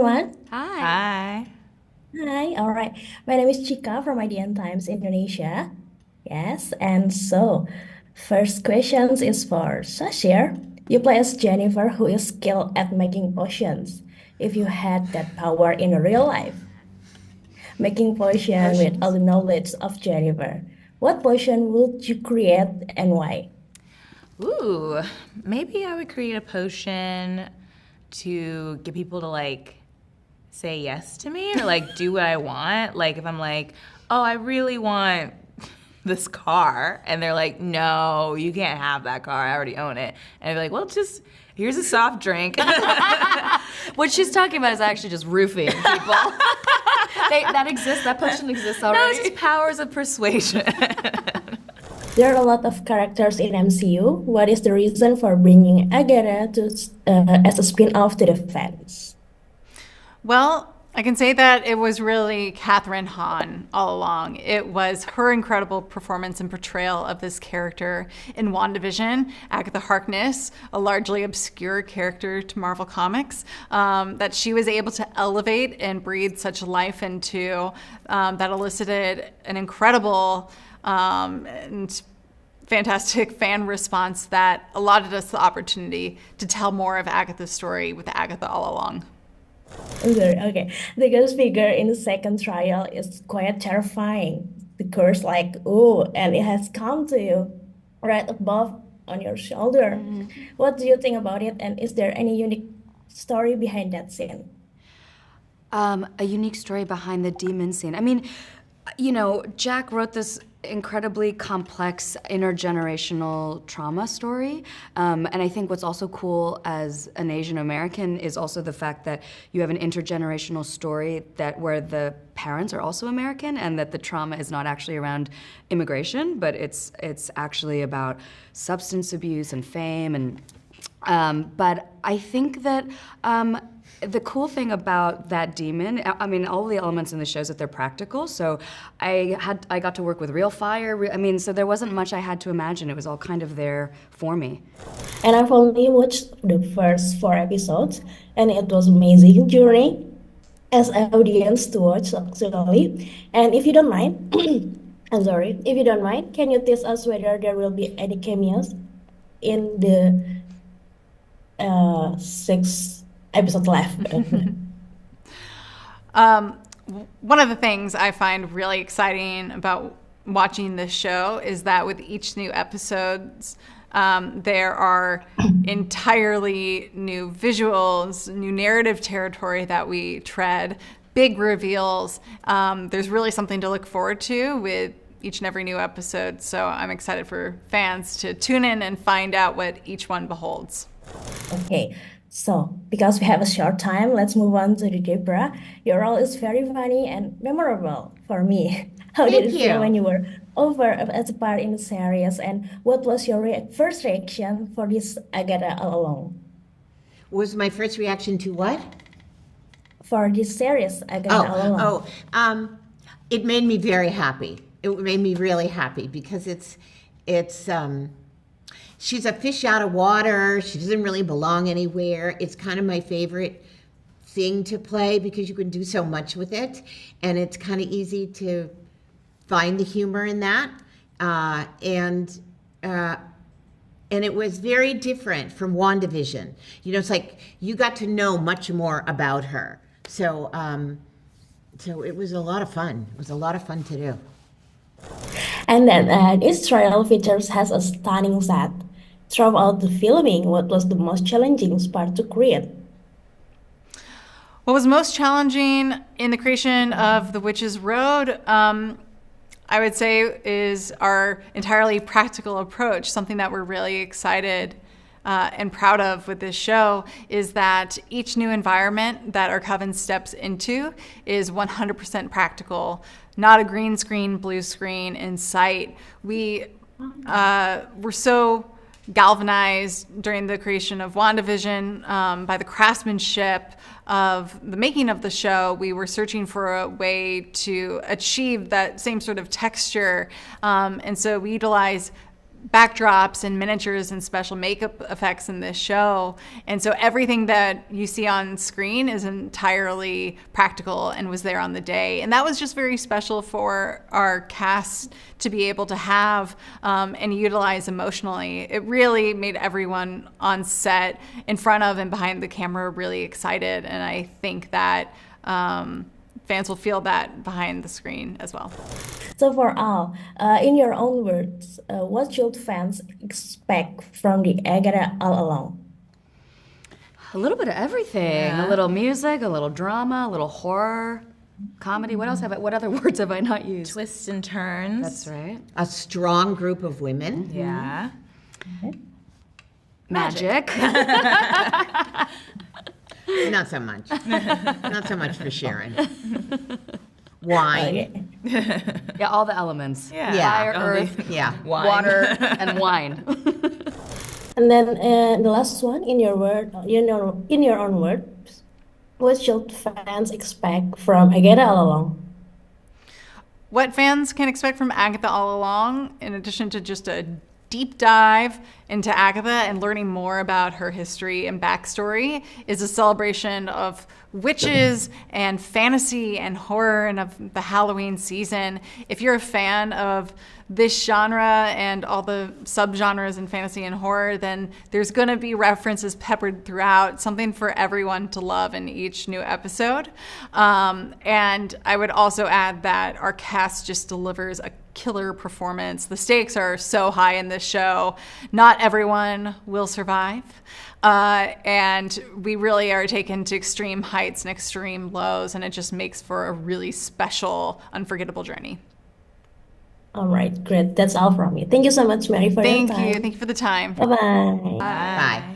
everyone. Hi. Hi. Hi, all right. My name is Chika from IDN Times Indonesia. Yes, and so first questions is for Sashir. You play as Jennifer, who is skilled at making potions. If you had that power in real life, making potion with all Potions? the knowledge of Jennifer, what potion would you create and why? Ooh, maybe I would create a potion to get people to say yes to me or do what I want. Like if I'm like, oh, I really want this car, and they're like, no, you can't have that car. I already own it. And I'd be like, well, just here's a soft drink. What she's talking about is actually just roofing people. That exists. That potion exists No, already. it's just powers of persuasion. There are a lot of characters in MCU. What is the reason for bringing Agatha to as a spin-off to the fans? Well, I can say that it was really Catherine Hahn all along. It was her incredible performance and portrayal of this character in WandaVision, Agatha Harkness, a largely obscure character to Marvel Comics, that she was able to elevate and breathe such life into, that elicited an incredible and fantastic fan response that allotted us the opportunity to tell more of Agatha's story with Agatha All Along. Okay. The ghost figure in the second trial is quite terrifying. The curse like, oh, and it has come to you right above on your shoulder. What do you think about it? And is there any unique story behind that scene? A unique story behind the demon scene. I mean, Jack wrote this incredibly complex intergenerational trauma story. And I think what's also cool as an Asian American is also the fact that you have an intergenerational story where the parents are also American and that the trauma is not actually around immigration, but it's actually about substance abuse and fame. But I think that the cool thing about that demon, I mean, all the elements in the show is that they're practical. So I got to work with real fire. So there wasn't much I had to imagine. It was all kind of there for me. And I've only watched the first 4 episodes, and it was amazing journey as an audience to watch actually. And if you don't mind, I'm sorry, if you don't mind, can you tell us whether there will be any cameos in the 6 episodes left? One of the things I find really exciting about watching this show is that with each new episodes, there are entirely new visuals, new narrative territory that we tread, big reveals. There's really something to look forward to with each and every new episode. So I'm excited for fans to tune in and find out what each one beholds. Okay, so because we have a short time, let's move on to the Debra. Your role is very funny and memorable for me. How did it Thank feel when you. you were over as a part in the series, and what was your first reaction for this Agatha All Along? Was my first reaction to what? For this series, Agatha All Along. It made me very happy. It made me really happy because it's she's a fish out of water. She doesn't really belong anywhere. It's kind of my favorite thing to play because you can do so much with it, and it's kind of easy to find the humor in that. And it was very different from WandaVision. It's like you got to know much more about her. So it was a lot of fun. It was a lot of fun to do. And then this trial features has a stunning set. Throughout the filming, what was the most challenging part to create? What was most challenging in the creation of The Witch's Road, I would say, is our entirely practical approach. Something that we're really excited and proud of with this show is that each new environment that our coven steps into is 100% practical, not a green screen, blue screen in sight. We were so galvanized during the creation of WandaVision by the craftsmanship of the making of the show. We were searching for a way to achieve that same sort of texture. And so we utilize backdrops and miniatures and special makeup effects in this show. And so everything that you see on screen is entirely practical and was there on the day. And that was just very special for our cast to be able to have and utilize emotionally. It really made everyone on set, in front of and behind the camera, really excited. And I think that fans will feel that behind the screen as well. So for Al, in your own words, what should fans expect from the Agatha All Along? A little bit of everything. A little music, a little drama, a little horror, comedy. What else what other words have I not used? Twists and turns. That's right. A strong group of women. Yeah. Magic. Not so much. Not so much for Sharon. Wine. Okay. Yeah, all the elements. Yeah. Yeah. Fire, earth, Yeah. water, and wine. And then the last one, in your own words, what should fans expect from Agatha All Along? What fans can expect from Agatha All Along, in addition to just a deep dive into Agatha and learning more about her history and backstory, is a celebration of witches and fantasy and horror and of the Halloween season. If you're a fan of this genre and all the subgenres in fantasy and horror, then there's going to be references peppered throughout, something for everyone to love in each new episode. And I would also add that our cast just delivers a killer performance. The stakes are so high in this show. Not everyone will survive. And we really are taken to extreme heights and extreme lows, and it just makes for a really special, unforgettable journey. All right, great. That's all from me. Thank you so much, Mary, for your Thank time. you. Thank you for the time. Bye-bye. Bye.